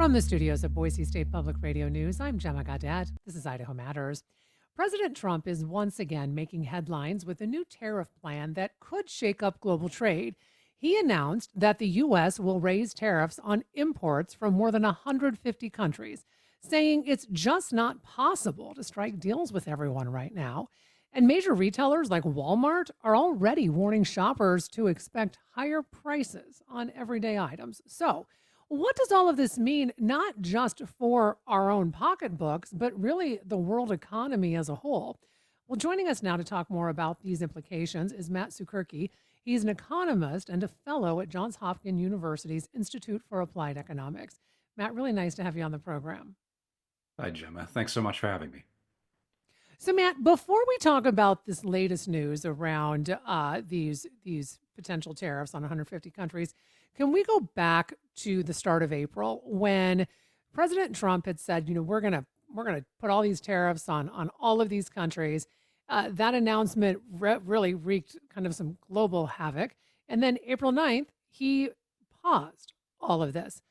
From the studios of Boise State Public Radio News, I'm Gemma Gadet. This is Idaho Matters. President Trump is once again making headlines with a new tariff plan that could shake up global trade. He announced that the U.S. will raise tariffs on imports from more than 150 countries, saying it's just not possible to strike deals with everyone right now. And major retailers like Walmart are already warning shoppers to expect higher prices on everyday items. So, what does all of this mean, not just for our own pocketbooks, but really the world economy as a whole? Well, joining us now to talk more about these implications is Matt Sukerke. He's an economist and a fellow at Johns Hopkins University's Institute for Applied Economics. Matt, really nice to have you on the program. Hi, Gemma. Thanks so much for having me. So, Matt, before we talk about this latest news around these potential tariffs on 150 countries, can we go back to the start of April when President Trump had said, we're gonna put all these tariffs on all of these countries. That announcement really wreaked kind of some global havoc, and then April 9th, he paused all of this.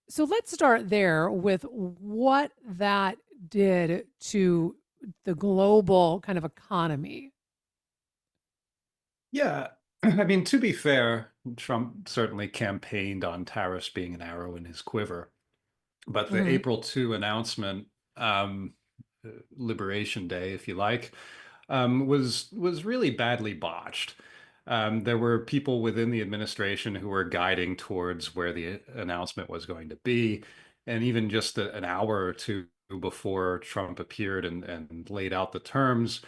So let's start there with what that did to the global kind of economy. Yeah, I mean, to be fair, Trump certainly campaigned on tariffs being an arrow in his quiver. But the Hmm. April 2 announcement, um, Liberation Day, if you like, was really badly botched. There were people within the administration who were guiding towards where the announcement was going to be, and even just an hour or two before Trump appeared and laid out the terms,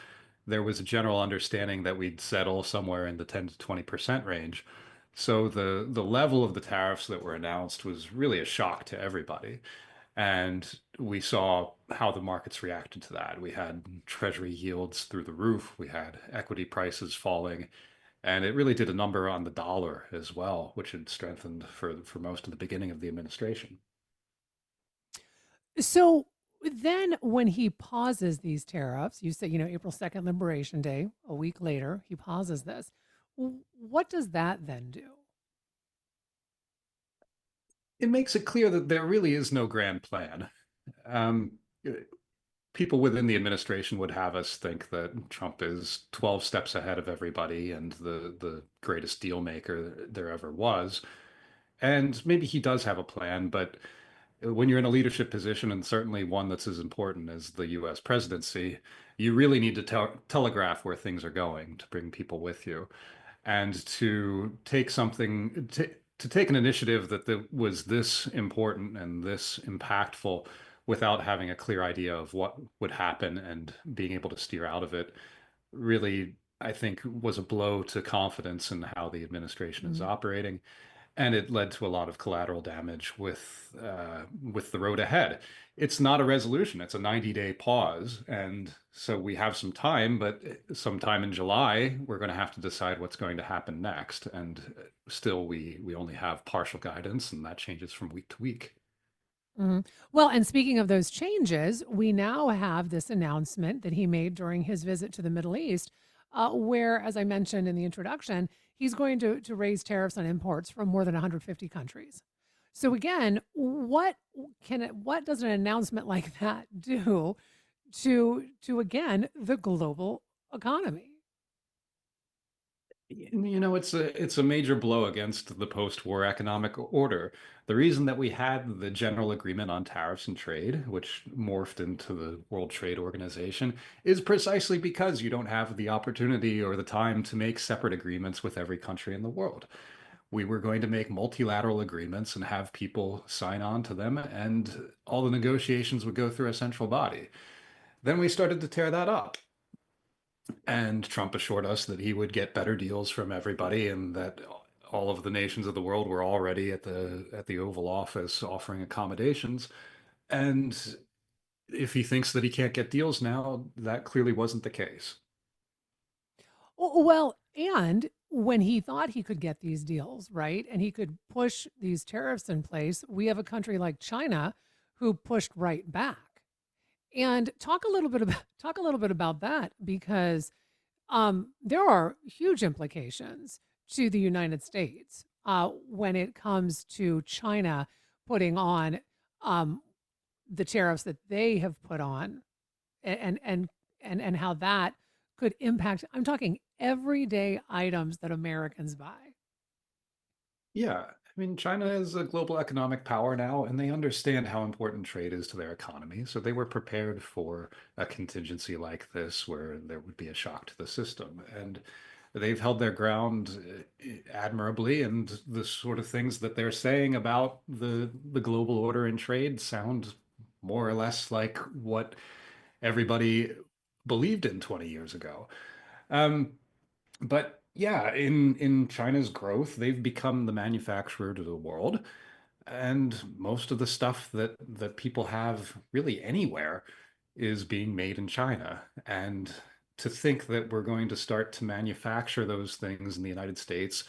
there was a general understanding that we'd settle somewhere in the 10 to 20% range. So the level of the tariffs that were announced was really a shock to everybody. And we saw how the markets reacted to that. We had treasury yields through the roof, we had equity prices falling, and it really did a number on the dollar as well, which had strengthened for most of the beginning of the administration. So then when he pauses these tariffs, you say, April 2nd, Liberation Day, a week later, he pauses this. What does that then do? It makes it clear that there really is no grand plan. Um, People within the administration would have us think that Trump is 12 steps ahead of everybody and the greatest deal maker there ever was. And maybe he does have a plan, but when you're in a leadership position, and certainly one that's as important as the US presidency, you really need to telegraph where things are going to bring people with you and to take to take an initiative that was this important and this impactful without having a clear idea of what would happen and being able to steer out of it really, I think, was a blow to confidence in how the administration is Mhm. operating, and it led to a lot of collateral damage with the road ahead. It's not a resolution; it's a 90-day pause, and so we have some time. But sometime in July, we're going to have to decide what's going to happen next. And still, we only have partial guidance, and that changes from week to week. Mhm. Well, and speaking of those changes, we now have this announcement that he made during his visit to the Middle East, where, as I mentioned in the introduction, he's going to raise tariffs on imports from more than 150 countries. So again, what does an announcement like that do to again the global economy? It's a major blow against the post-war economic order. The reason that we had the General Agreement on Tariffs and Trade, which morphed into the World Trade Organization, is precisely because you don't have the opportunity or the time to make separate agreements with every country in the world. We were going to make multilateral agreements and have people sign on to them, and all the negotiations would go through a central body. Then we started to tear that up. And Trump assured us that he would get better deals from everybody and that all of the nations of the world were already at the Oval Office offering accommodations. And if he thinks that he can't get deals now, that clearly wasn't the case. Well, and when he thought he could get these deals, right, and he could push these tariffs in place, we have a country like China who pushed right back. And talk a little bit about that because there are huge implications to the United States when it comes to China putting on um, the tariffs that they have put on, and and how that could impact. I'm talking everyday items that Americans buy. Yeah, I mean, China is a global economic power now, and they understand how important trade is to their economy. So they were prepared for a contingency like this, where there would be a shock to the system. And they've held their ground admirably. And the sort of things that they're saying about the global order and trade sound more or less like what everybody believed in 20 years ago. Um, but yeah, in China's growth, they've become the manufacturer to the world, and most of the stuff that people have really anywhere is being made in China. And to think that we're going to start to manufacture those things in the United States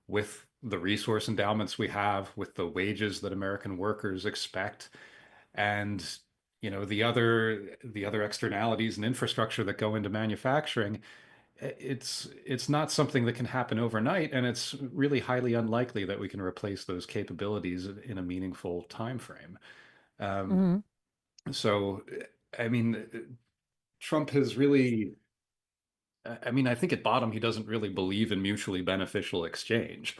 with the resource endowments we have, with the wages that American workers expect, and the other externalities and infrastructure that go into manufacturing, it's not something that can happen overnight, and it's really highly unlikely that we can replace those capabilities in a meaningful time frame. Um, Hmm. so, I mean, Trump has really, I mean, I think at bottom he doesn't really believe in mutually beneficial exchange.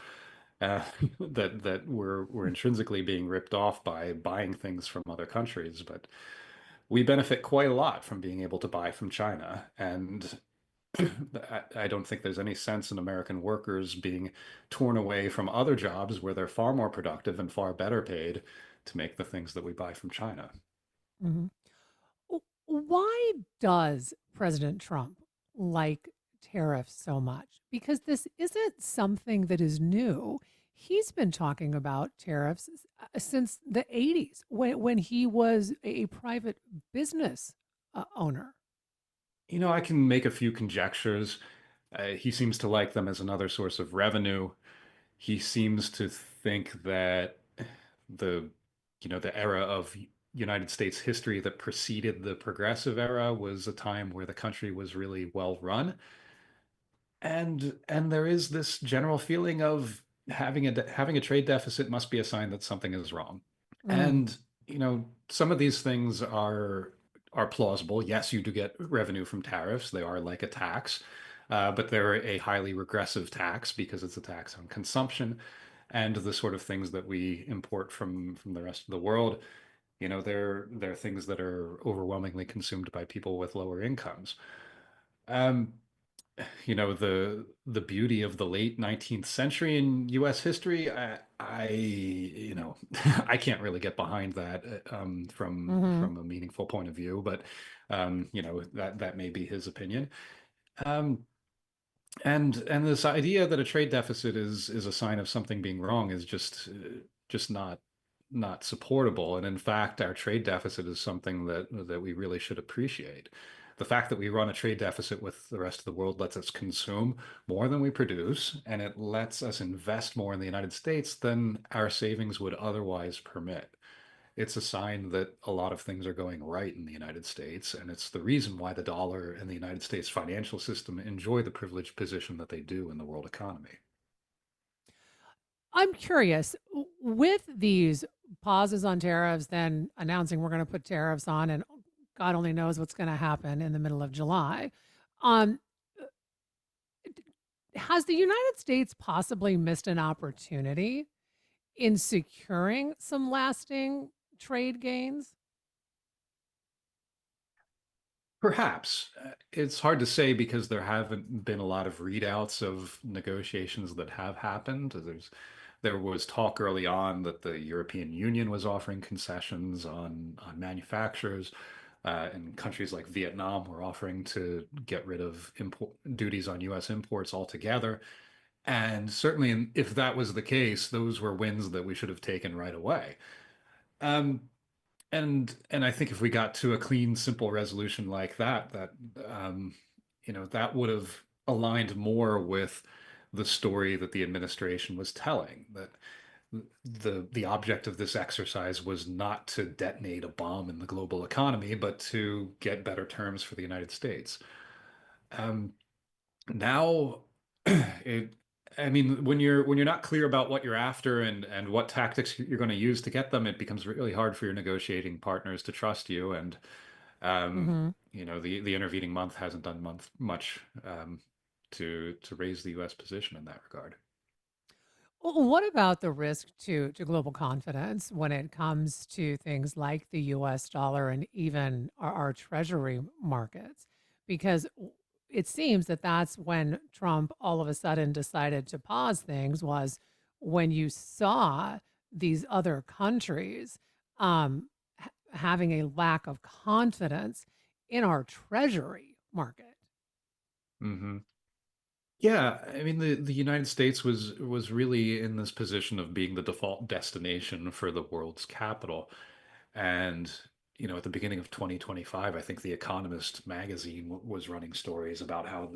Uh, that we're intrinsically being ripped off by buying things from other countries, but we benefit quite a lot from being able to buy from China, and I don't think there's any sense in American workers being torn away from other jobs where they're far more productive and far better paid to make the things that we buy from China. Hmm. Why does President Trump like tariffs so much? Because this isn't something that is new. He's been talking about tariffs since the 80s when he was a private business owner. I can make a few conjectures. He seems to like them as another source of revenue. He seems to think that the, the era of United States history that preceded the progressive era was a time where the country was really well run. And there is this general feeling of having a trade deficit must be a sign that something is wrong. Mm, And some of these things are plausible. Yes, you do get revenue from tariffs. They are like a tax, but they're a highly regressive tax because it's a tax on consumption and the sort of things that we import from the rest of the world. They're things that are overwhelmingly consumed by people with lower incomes. Um, the beauty of the late 19th century in US history, I can't really get behind that hmm. from a meaningful point of view, but that may be his opinion. Um, and this idea that a trade deficit is a sign of something being wrong is just not supportable. And in fact, our trade deficit is something that we really should appreciate. The fact that we run a trade deficit with the rest of the world lets us consume more than we produce, and it lets us invest more in the United States than our savings would otherwise permit. It's a sign that a lot of things are going right in the United States, and it's the reason why the dollar and the United States financial system enjoy the privileged position that they do in the world economy. I'm curious with these pauses on tariffs, then announcing we're going to put tariffs on, and God only knows what's going to happen in the middle of July. Um, has the United States possibly missed an opportunity in securing some lasting trade gains? Perhaps. It's hard to say because there haven't been a lot of readouts of negotiations that have happened. There was talk early on that the European Union was offering concessions on manufacturers, and countries like Vietnam were offering to get rid of import duties on U.S. imports altogether. And certainly, if that was the case, those were wins that we should have taken right away. Um, and I think if we got to a clean, simple resolution like that um, that would have aligned more with the story that the administration was telling, that the object of this exercise was not to detonate a bomb in the global economy, but to get better terms for the United States. Um, now, it I mean, when you're not clear about what you're after and what tactics you're going to use to get them, it becomes really hard for your negotiating partners to trust you. And Hmm. the intervening month hasn't done much to raise the U.S. position in that regard. Well, what about the risk to global confidence when it comes to things like the US dollar and even our treasury markets? Because it seems that that's when Trump all of a sudden decided to pause things was when you saw these other countries having a lack of confidence in our treasury market. Hmm. Yeah, I mean the United States was really in this position of being the default destination for the world's capital. And at the beginning of 2025, I think the Economist magazine was running stories about how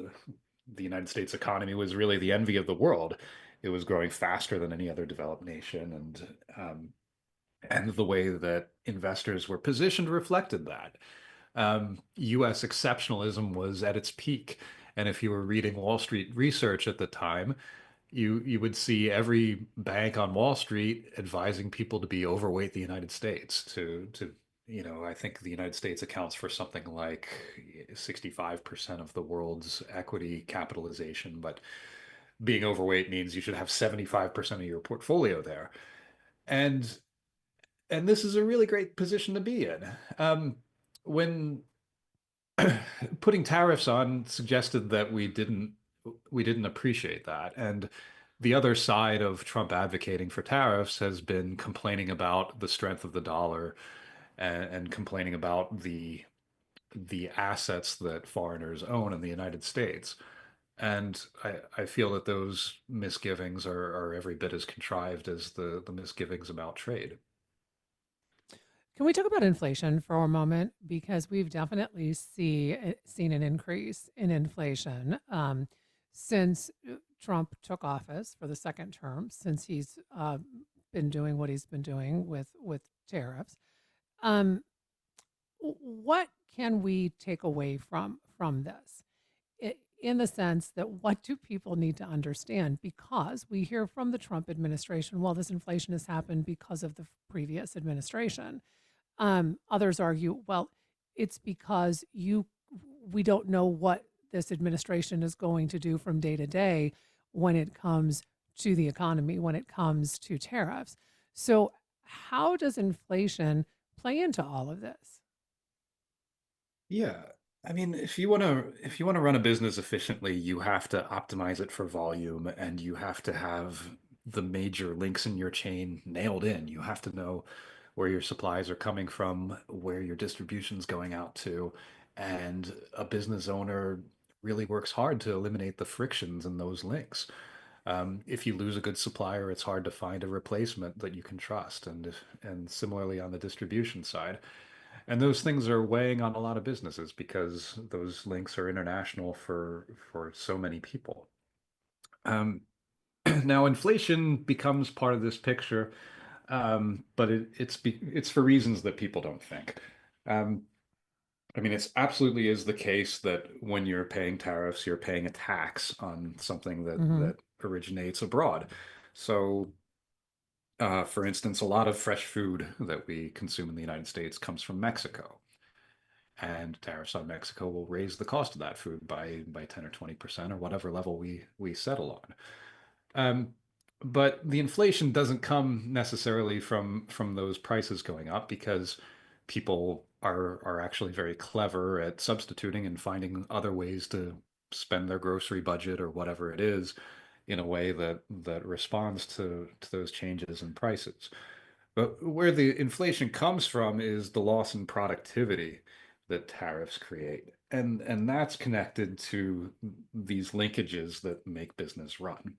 the United States economy was really the envy of the world. It was growing faster than any other developed nation, and the way that investors were positioned reflected that. US exceptionalism was at its peak. And if you were reading Wall Street research at the time, you would see every bank on Wall Street advising people to be overweight the United States I think the United States accounts for something like 65% of the world's equity capitalization, but being overweight means you should have 75% of your portfolio there. And and this is a really great position to be in. When putting tariffs on suggested that we didn't appreciate that. And the other side of Trump advocating for tariffs has been complaining about the strength of the dollar and complaining about the assets that foreigners own in the United States. And I feel that those misgivings are every bit as contrived as the misgivings about trade. Can we talk about inflation for a moment? Because we've definitely seen an increase in inflation since Trump took office for the second term, since he's been doing what he's been doing with tariffs. Um, what can we take away from this? In the sense that what do people need to understand? Because we hear from the Trump administration, well, this inflation has happened because of the previous administration. Others argue, well, it's because we don't know what this administration is going to do from day to day when it comes to the economy, when it comes to tariffs. So, how does inflation play into all of this? Yeah. I mean, if you want to run a business efficiently, you have to optimize it for volume and you have to have the major links in your chain nailed in. You have to know where your supplies are coming from, where your distribution's going out to, and a business owner really works hard to eliminate the frictions in those links. If you lose a good supplier, it's hard to find a replacement that you can trust, and similarly on the distribution side. And those things are weighing on a lot of businesses because those links are international for so many people. Um, Now, inflation becomes part of this picture, but it's for reasons that people don't think. Um, I mean, it's absolutely is the case that when you're paying tariffs, you're paying a tax on something that Hmm. that originates abroad. So, for instance, a lot of fresh food that we consume in the United States comes from Mexico. And tariffs on Mexico will raise the cost of that food by 10 or 20% or whatever level we settle on. Um, but the inflation doesn't come necessarily from those prices going up because people are actually very clever at substituting and finding other ways to spend their grocery budget or whatever it is in a way that responds to those changes in prices. But where the inflation comes from is the loss in productivity that tariffs create. And that's connected to these linkages that make business run.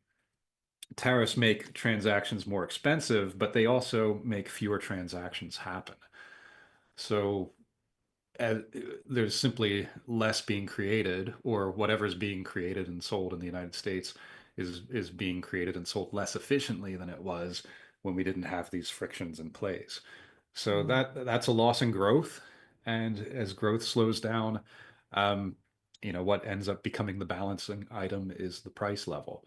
Tariffs make transactions more expensive, but they also make fewer transactions happen. So uh, there's simply less being created, or whatever's being created and sold in the United States is being created and sold less efficiently than it was when we didn't have these frictions in place. So Hmm. that's a loss in growth, and as growth slows down, what ends up becoming the balancing item is the price level.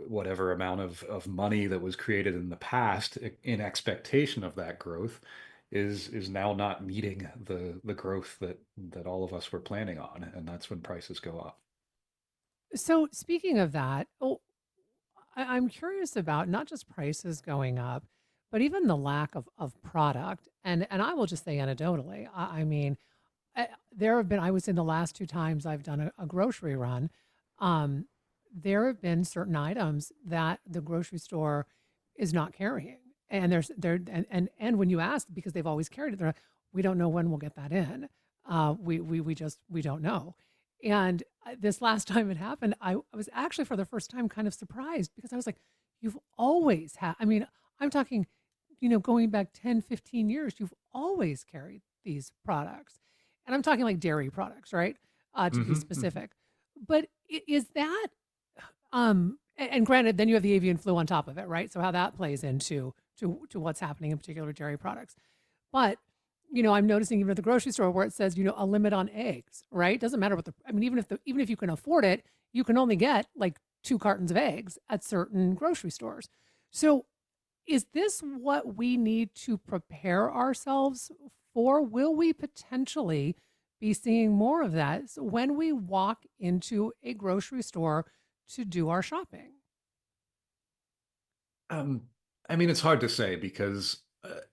whatever amount of money that was created in the past in expectation of that growth is now not meeting the growth that all of us were planning on, and that's when prices go up. So speaking of that, I'm curious about not just prices going up, but even the lack of product. And I will just say anecdotally, I mean, there have been, I would say the last two times I've done a grocery run, um, there have been certain items that the grocery store is not carrying. And there's there and when you ask, because they've always carried it, they're like, we don't know when we'll get that in. We just we don't know. And this last time it happened, I was actually for the first time kind of surprised because I was like, you've always had, I mean, I'm talking, going back 10, 15 years, you've always carried these products. And I'm talking like dairy products, right? To be Hmm. Hmm. specific. But is that, and granted, then you have the avian flu on top of it, right? So how that plays into to what's happening in particular dairy products. But I'm noticing even at the grocery store where it says, a limit on eggs, right? Doesn't matter what I mean, even if you can afford it, you can only get like 2 cartons of eggs at certain grocery stores. So is this what we need to prepare ourselves for? Will we potentially be seeing more of that when we walk into a grocery store to do our shopping? Um, I mean, it's hard to say because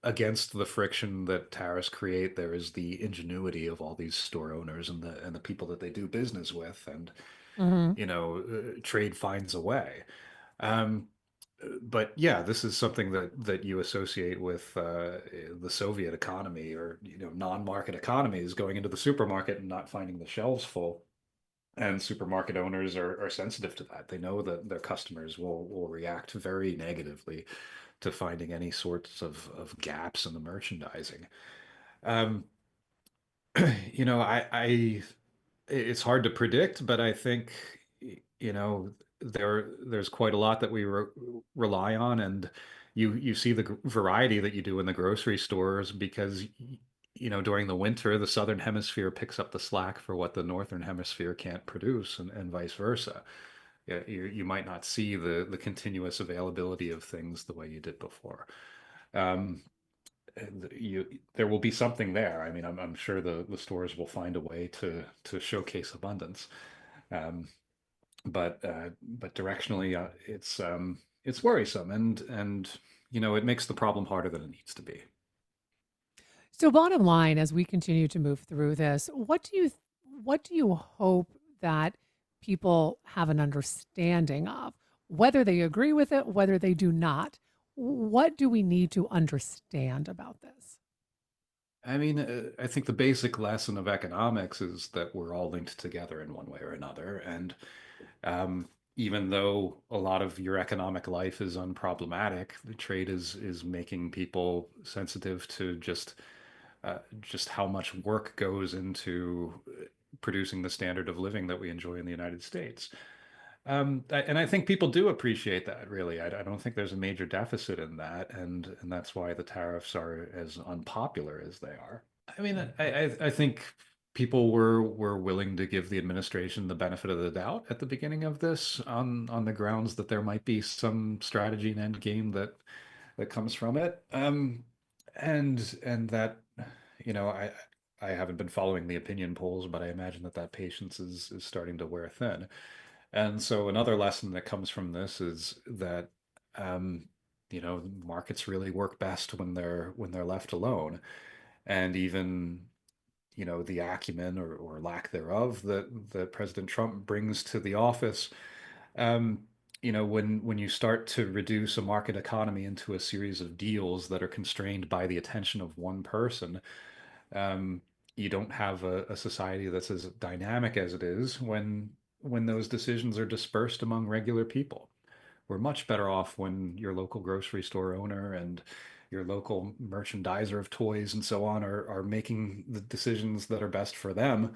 against the friction that tariffs create, there is the ingenuity of all these store owners and the people that they do business with, and Hmm. trade finds a way. Um, but yeah, this is something that you associate with the Soviet economy or non-market economies, going into the supermarket and not finding the shelves full. And supermarket owners are sensitive to that. They know that their customers will react very negatively to finding any sorts of gaps in the merchandising. Um, I it's hard to predict, but I think there's quite a lot that we rely on, and you see the variety that you do in the grocery stores because during the winter the southern hemisphere picks up the slack for what the northern hemisphere can't produce, and vice versa. Yeah, you might not see the continuous availability of things the way you did before. Um, there will be something there. I mean, I'm sure the stores will find a way to showcase abundance. Um, but directionally, it's worrisome, and it makes the problem harder than it needs to be. So bottom line, as we continue to move through this, what do you hope that people have an understanding of, whether they agree with it, whether they do not? What do we need to understand about this? I mean, I think the basic lesson of economics is that we're all linked together in one way or another, and even though a lot of your economic life is unproblematic, the trade is making people sensitive to just how much work goes into producing the standard of living that we enjoy in the United States. And I think people do appreciate that, really. I don't think there's a major deficit in that, and that's why the tariffs are as unpopular as they are. I mean, I think people were willing to give the administration the benefit of the doubt at the beginning of this on the grounds that there might be some strategy and end game that comes from it. And that, you know, I haven't been following the opinion polls, but I imagine that patience is starting to wear thin. And so another lesson that comes from this is that um, markets really work best when they're left alone. And even the acumen or lack thereof that President Trump brings to the office. Um, when you start to reduce a market economy into a series of deals that are constrained by the attention of one person, um, you don't have a society that's as dynamic as it is when those decisions are dispersed among regular people. We're much better off when your local grocery store owner and your local merchandiser of toys and so on are making the decisions that are best for them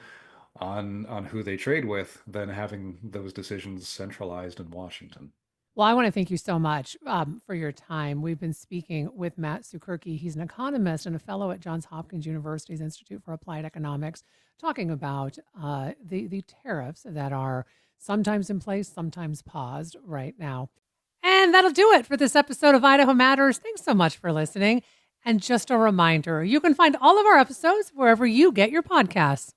on who they trade with than having those decisions centralized in Washington. Well, I want to thank you so much for your time. We've been speaking with Matt Sukerke. He's an economist and a fellow at Johns Hopkins University's Institute for Applied Economics, talking about the tariffs that are sometimes in place, sometimes paused right now. And that'll do it for this episode of Idaho Matters. Thanks so much for listening. And just a reminder, you can find all of our episodes wherever you get your podcasts.